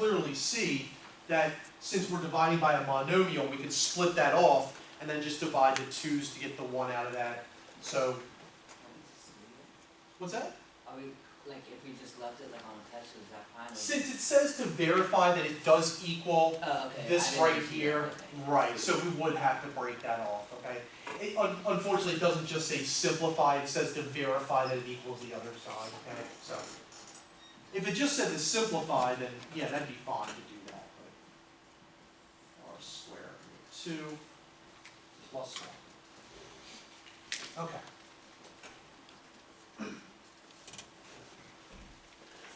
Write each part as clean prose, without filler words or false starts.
clearly see that since we're dividing by a monomial, we could split that off and then just divide the 2's to get the 1 out of that. So, what's that? Are we, like, if we just left it like on a test, is that fine? Since it says to verify that it does equal Okay. this right here, right, so we would have to break that off, okay? Unfortunately, it doesn't just say simplify, it says to verify that it equals the other side, okay? So, if it just said to simplify, then yeah, that'd be fine to do that. But r squared 2 plus 1. Okay.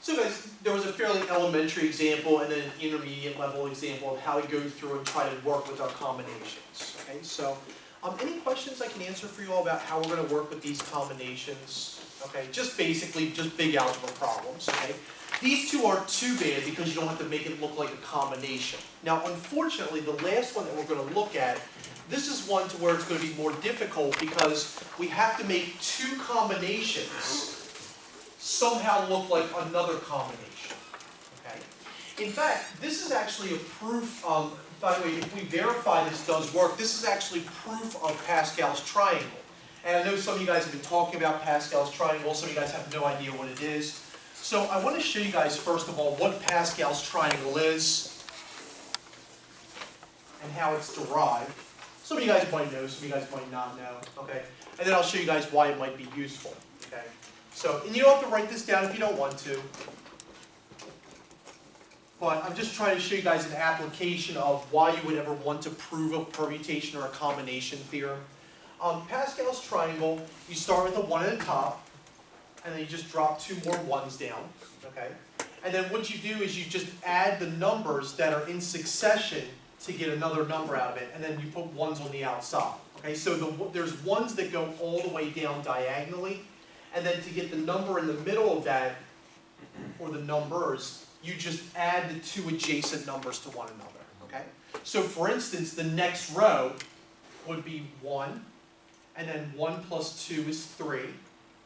So guys, there was a fairly elementary example and then an intermediate level example of how we go through and try to work with our combinations. Okay, so any questions I can answer for you all about how we're going to work with these combinations? Okay, just basically just big algebra problems. Okay, these two aren't too bad because you don't have to make it look like a combination. Now, unfortunately, the last one that we're going to look at, this is one to where it's going to be more difficult because we have to make two combinations somehow look like another combination, okay? In fact, this is actually a proof of, by the way, if we verify this does work, this is actually proof of Pascal's triangle. And I know some of you guys have been talking about Pascal's triangle, some of you guys have no idea what it is. So I want to show you guys, first of all, what Pascal's triangle is and how it's derived. Some of you guys might know, some of you guys might not know, okay? And then I'll show you guys why it might be useful, okay? So, and you don't have to write this down if you don't want to. But I'm just trying to show you guys an application of why you would ever want to prove a permutation or a combination theorem. Pascal's triangle, you start with a 1 at the top, and then you just drop 2 more 1's down, okay? And then what you do is you just add the numbers that are in succession to get another number out of it, and then you put 1's on the outside, okay? So there's 1's that go all the way down diagonally, and then to get the number in the middle of that, or the numbers, you just add the 2 adjacent numbers to one another, okay? So for instance, the next row would be 1, and then 1 plus 2 is 3,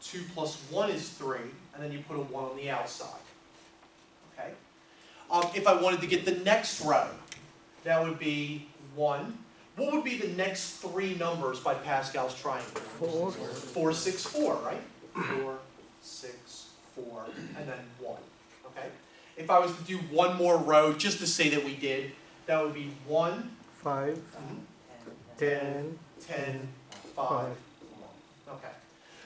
2 plus 1 is 3, and then you put a 1 on the outside, okay? If I wanted to get the next row, that would be 1. What would be the next 3 numbers by Pascal's triangle? 4. 4, 6, 4, right? 4, 6, 4, and then 1, okay? If I was to do one more row, just to say that we did, that would be 1, 5, 10, 10, 5, 1. Okay.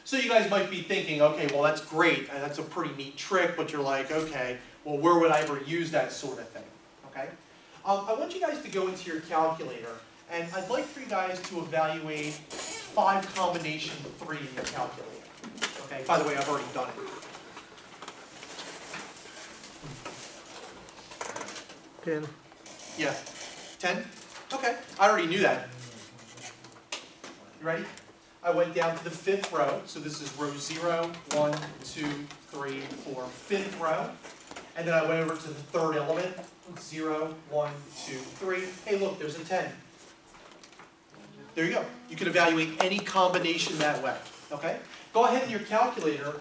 So you guys might be thinking, okay, well that's great, and that's a pretty neat trick, but you're like, okay, well where would I ever use that sort of thing, okay? I want you guys to go into your calculator, and I'd like for you guys to evaluate 5 combination 3 in your calculator. Okay, by the way, I've already done it. ten. Yeah, 10? Okay, I already knew that. You ready? I went down to the 5th row, so this is row 0, 1, 2, 3, 4, 5th row. And then I went over to the 3rd element, 0, 1, 2, 3. Hey look, there's a 10. There you go. You can evaluate any combination that way, okay? Go ahead in your calculator,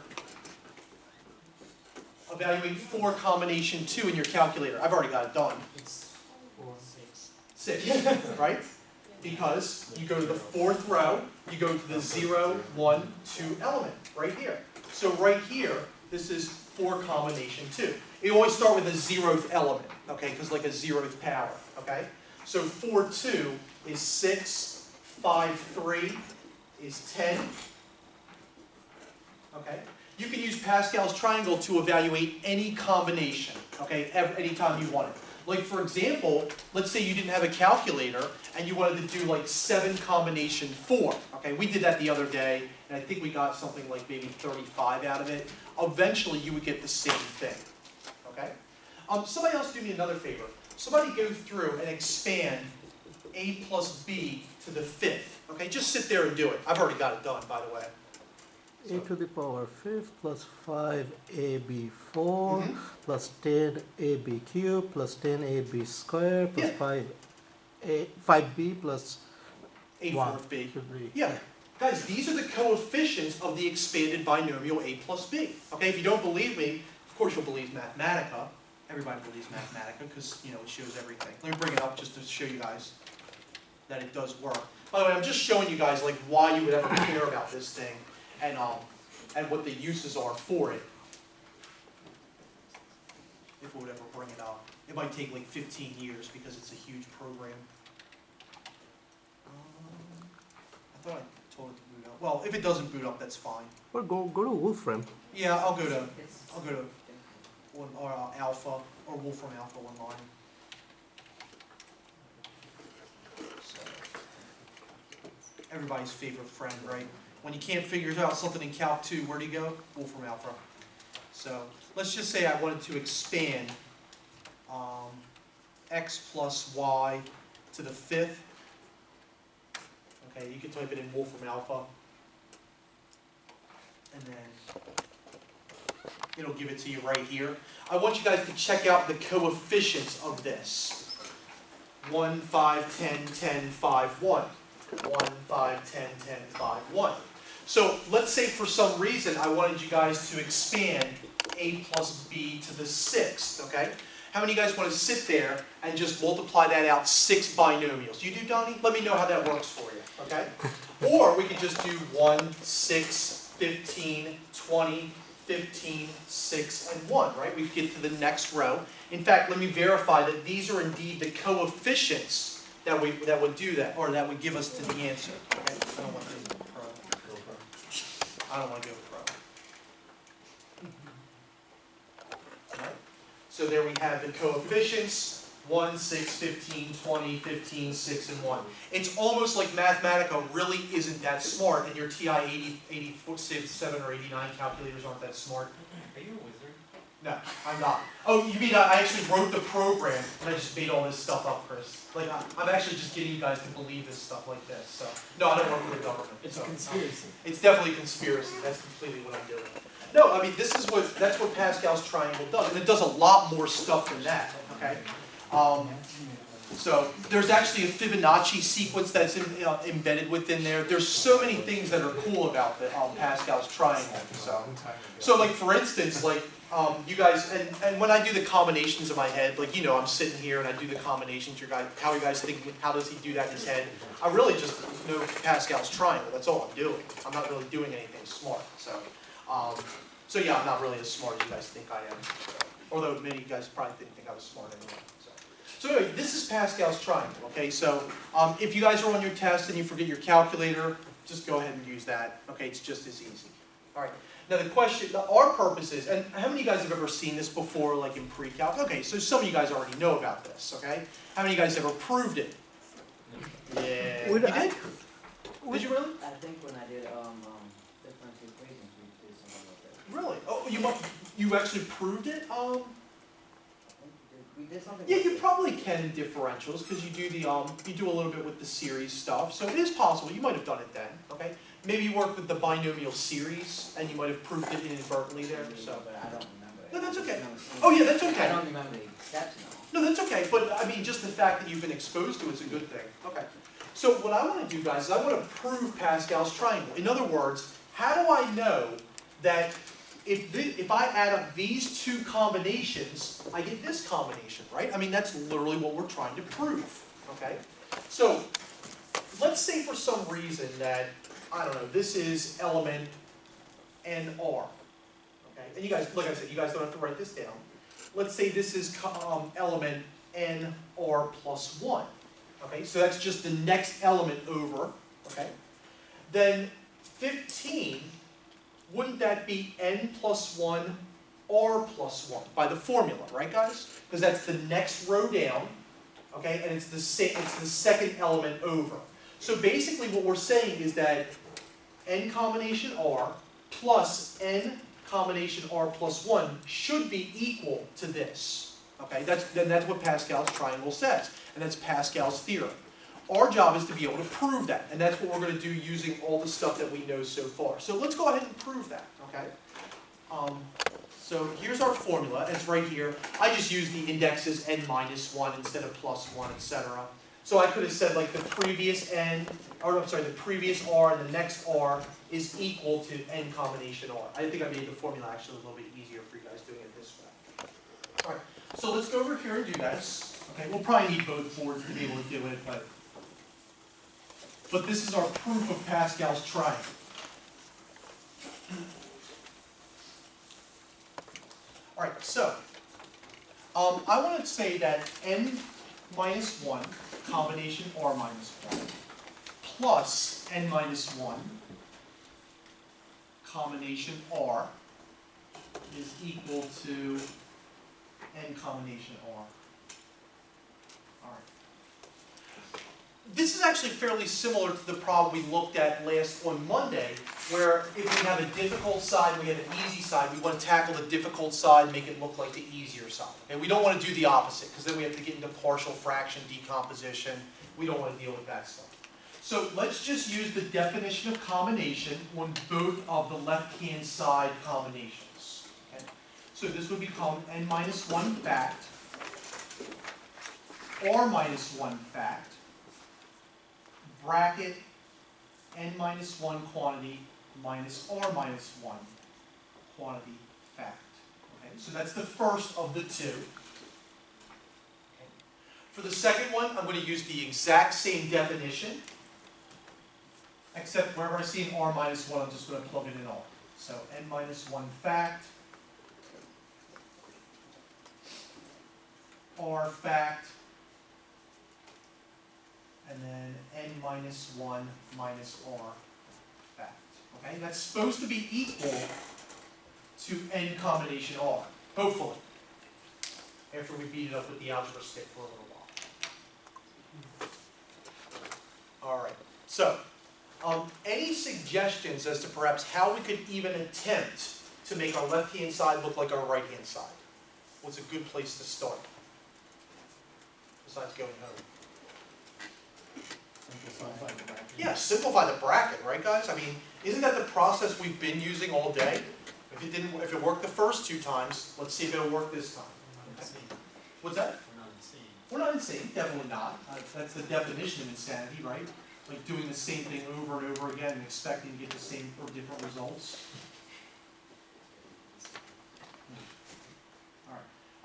evaluate 4 combination 2 in your calculator. I've already got it done. 6, right? Because you go to the 4th row, you go to the 0, 1, 2 element, right here. So right here, this is 4 combination 2. You always start with a 0th element, okay, because like a 0th power, okay? So 4, 2 is 6, 5, 3 is 10, okay? You can use Pascal's triangle to evaluate any combination, okay, anytime you want it. Like for example, let's say you didn't have a calculator and you wanted to do like 7 combination 4. Okay, we did that the other day and I think we got something like maybe 35 out of it. Eventually you would get the same thing. Okay? Somebody else do me another favor. Somebody go through and expand a plus b to the 5th. Okay, just sit there and do it. I've already got it done, by the way. A to the power 5th plus 5ab 4 Mhm. plus 10ab cubed plus 10ab squared plus Yeah. 5b plus A 1 fourth b. should be. Yeah. Guys, these are the coefficients of the expanded binomial a plus b. Okay, if you don't believe me, of course you'll believe Mathematica. everybody believes Mathematica because, you know, it shows everything. Let me bring it up just to show you guys that it does work. By the way, I'm just showing you guys like why you would ever care about this thing and what the uses are for it. If we would ever bring it up. It might take like 15 years because it's a huge program. I thought I told it to boot up. Well, if it doesn't boot up, that's fine. Or go to Wolfram. Yeah, I'll go to It's- one or Alpha or Wolfram Alpha online. So, everybody's favorite friend, right? When you can't figure out something in Calc 2, where do you go? Wolfram Alpha. So let's just say I wanted to expand x plus y to the 5th. Okay, you can type it in Wolfram Alpha, and then it'll give it to you right here. I want you guys to check out the coefficients of this. 1, 5, 10, 10, 5, 1. 1, 5, 10, 10, 5, 1. So let's say for some reason I wanted you guys to expand a plus b to the 6th, okay? How many of you guys want to sit there and just multiply that out 6 binomials? You do, Donnie? Let me know how that works for you, okay? Or we could just do 1, 6, 15, 20, 15, 6, and 1, right? We get to the next row. In fact, let me verify that these are indeed the coefficients that would do that, or that would give us to the answer. Okay? I don't want to go pro. I don't want to go pro. All right? So there we have the coefficients. 1, 6, 15, 20, 15, 6, and 1. It's almost like Mathematica really isn't that smart, and your TI 87 or 89 calculators aren't that smart. Are you a wizard? No, I'm not. Oh, you mean I actually wrote the program, and I just made all this stuff up, Chris? Like, I'm actually just getting you guys to believe this stuff like this. So, no, I don't work for the government. It's so, a conspiracy. It's definitely a conspiracy. That's completely what I'm doing. No, I mean, that's what Pascal's triangle does, and it does a lot more stuff than that, okay? So there's actually a Fibonacci sequence that's embedded within there. There's so many things that are cool about the Pascal's triangle. So like for instance, like you guys, and when I do the combinations in my head, like you know, I'm sitting here and I do the combinations. How you guys think? How does he do that in his head? I really just know Pascal's triangle. That's all I'm doing. I'm not really doing anything smart. So yeah, I'm not really as smart as you guys think I am. Although many of you guys probably didn't think I was smart anyway. So anyway, this is Pascal's triangle, okay? So if you guys are on your test and you forget your calculator, just go ahead and use that. Okay, it's just as easy. All right. Now the question, our purpose is, and how many of you guys have ever seen this before, like in pre-calc? Okay, so some of you guys already know about this, okay? How many of you guys ever proved it? Yeah. You did? Did you really? I think when I did differential equations, we did something like that. Really? Oh, you actually proved it? We did something. Yeah, like you that. probably can in differentials because you do you do a little bit with the series stuff. So it is possible. You might have done it then. Okay. Maybe you worked with the binomial series and you might have proved it inadvertently there. So. But I don't remember. No, that's okay. It. Oh yeah, that's I okay. don't remember the steps now. No, that's okay. But I mean, just the fact that you've been exposed to it is a good thing. Okay. So what I want to do, guys, is I want to prove Pascal's triangle. In other words, how do I know that if I add up these two combinations, I get this combination, right? I mean, that's literally what we're trying to prove, okay? So, let's say for some reason that, I don't know, this is element NR, okay? And you guys, like I said, you guys don't have to write this down. Let's say this is element NR plus 1, okay? So that's just the next element over, okay? Then 15, wouldn't that be n plus 1, r plus 1 by the formula, right guys? Because that's the next row down, okay, and it's the second element over. So basically what we're saying is that n combination r plus n combination r plus 1 should be equal to this, okay? That's what Pascal's triangle says, and that's Pascal's theorem. Our job is to be able to prove that, and that's what we're going to do using all the stuff that we know so far. So let's go ahead and prove that, okay? So here's our formula, it's right here. I just use the indexes n minus 1 instead of plus 1, etc. So I could have said like the previous n, or I'm sorry, the previous r and the next r is equal to n combination r. I think I made the formula actually a little bit easier for you guys doing it this way. All right. So let's go over here and do this. Okay, we'll probably need both boards to be able to do it, but this is our proof of Pascal's triangle. All right, so I want to say that n minus 1, combination r minus 1, plus n minus 1, combination r, is equal to n combination r. All right. This is actually fairly similar to the problem we looked at on Monday, where if we have a difficult side and we have an easy side, we want to tackle the difficult side and make it look like the easier side. And we don't want to do the opposite, because then we have to get into partial fraction decomposition. We don't want to deal with that stuff. So let's just use the definition of combination on both of the left-hand side combinations. Okay? So this would become n minus 1 fact, r minus 1 fact, bracket n minus 1 quantity minus r minus 1 quantity fact. Okay? So that's the first of the two. Okay. For the second one, I'm going to use the exact same definition, except wherever I see an r minus 1, I'm just going to plug it in all. So n minus 1 fact, r fact, and then n minus 1 minus r fact. Okay, that's supposed to be equal to n combination r, hopefully, after we beat it up with the algebra stick for a little while. All right, so any suggestions as to perhaps how we could even attempt to make our left-hand side look like our right-hand side? What's a good place to start, besides going home? Yeah, simplify the bracket, right, guys? I mean, isn't that the process we've been using all day? If it worked the first 2 times, let's see if it'll work this time. What's that? We're not insane, definitely not. That's the definition of insanity, right? Like doing the same thing over and over again and expecting to get the same or different results.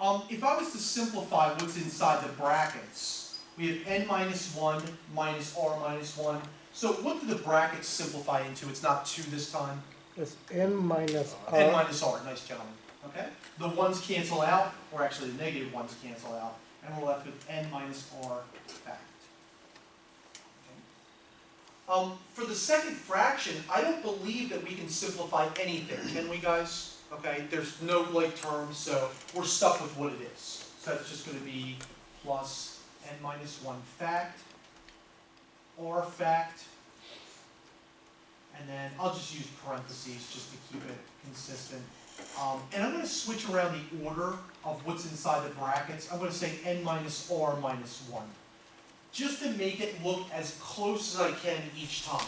All right. If I was to simplify what's inside the brackets, we have n minus 1 minus r minus 1. So what do the brackets simplify into? It's not 2 this time. It's n minus r. N minus r, nice gentlemen. Okay? The ones cancel out, or actually the negative ones cancel out, and we're left with n minus r fact. Okay. For the second fraction, I don't believe that we can simplify anything, can we, guys? Okay, there's no like terms, so we're stuck with what it is. So that's just going to be plus n minus 1 fact, r fact, and then I'll just use parentheses just to keep it consistent. And I'm going to switch around the order of what's inside the brackets. I'm going to say n minus r minus 1, just to make it look as close as I can each time.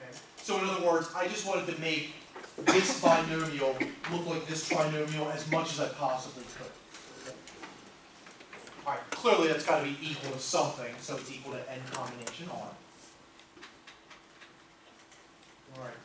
Okay? So in other words, I just wanted to make this binomial look like this trinomial as much as I possibly could. All right, clearly that's got to be equal to something, so it's equal to n combination r. All right.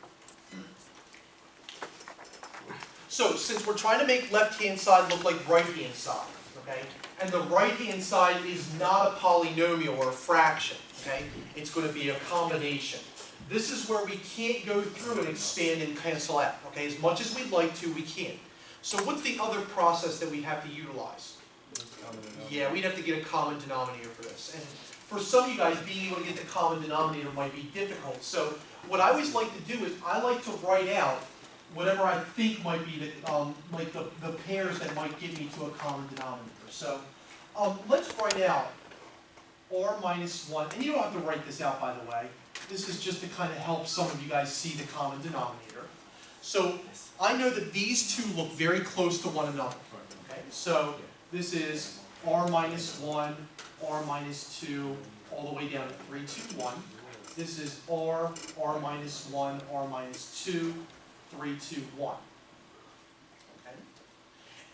So since we're trying to make left-hand side look like right-hand side, okay, and the right-hand side is not a polynomial or a fraction, okay, it's going to be a combination. This is where we can't go through and expand and cancel out, okay? As much as we'd like to, we can't. So what's the other process that we have to utilize? Yeah, we'd have to get a common denominator for this. And for some of you guys, being able to get the common denominator might be difficult. So what I always like to do is I like to write out whatever I think might be the pairs that might get me to a common denominator. So let's write out r minus 1. And you don't have to write this out, by the way. This is just to kind of help some of you guys see the common denominator. So I know that these two look very close to one another. Okay, so this is r minus 1, r minus 2, all the way down to 3, 2, 1. This is r minus 1, r minus 2, 3, 2, 1. Okay?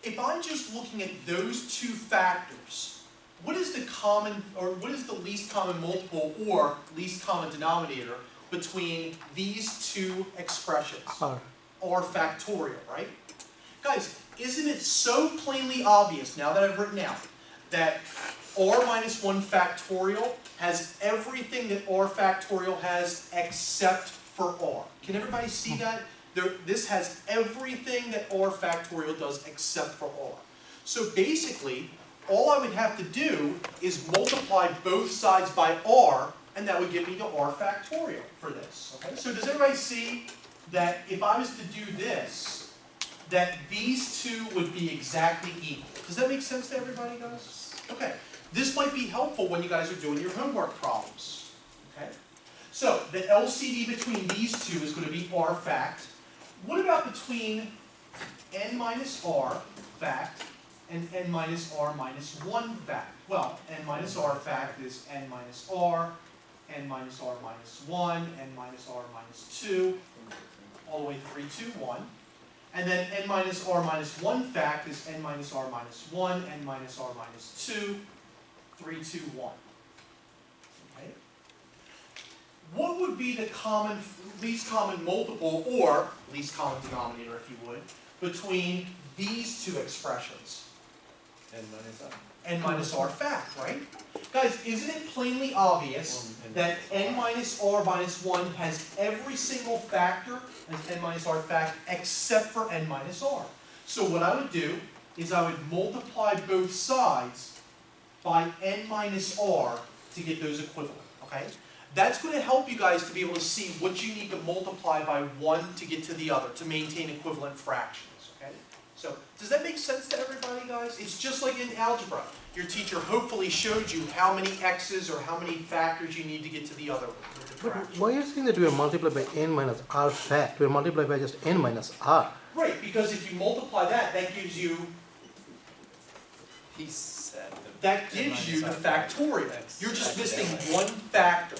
If I'm just looking at those two factors, what is the common, or what is the least common multiple or least common denominator between these two expressions? R. R factorial, right? Guys, isn't it so plainly obvious, now that I've written out, that r minus 1 factorial has everything that r factorial has except for r? Can everybody see that? This has everything that r factorial does except for r. So basically, all I would have to do is multiply both sides by r, and that would give me the r factorial for this. Okay? So does everybody see that if I was to do this, that these two would be exactly equal? Does that make sense to everybody, guys? Okay. This might be helpful when you guys are doing your homework problems. Okay? So the LCD between these two is going to be r fact. What about between n minus r fact and n minus r minus 1 fact? Well, n minus r fact is n minus r, n minus r minus 1, n minus r minus 2, all the way 3, 2, 1. And then n minus r minus 1 fact is n minus r minus 1, n minus r minus 2, 3, 2, 1. Okay? What would be the least common multiple, or least common denominator, if you would, between these two expressions? N minus r fact, right? Guys, isn't it plainly obvious that n minus r minus 1 has every single factor as n minus r fact except for n minus r? So what I would do is I would multiply both sides by n minus r to get those equivalent, okay? That's going to help you guys to be able to see what you need to multiply by one to get to the other, to maintain equivalent fractions, okay? So, does that make sense to everybody, guys? It's just like in algebra. Your teacher hopefully showed you how many x's or how many factors you need to get to the other one. But why are you saying that we are multiplied by n minus r fact? We are multiplied by just n minus r. Right, because if you multiply that, that gives you He said that gives you the factorial. You're just missing one factor.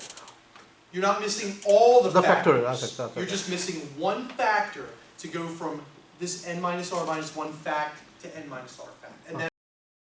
You're not missing all the factors. Factorial. You're just missing one factor to go from this n minus r minus 1 fact to n minus r fact. And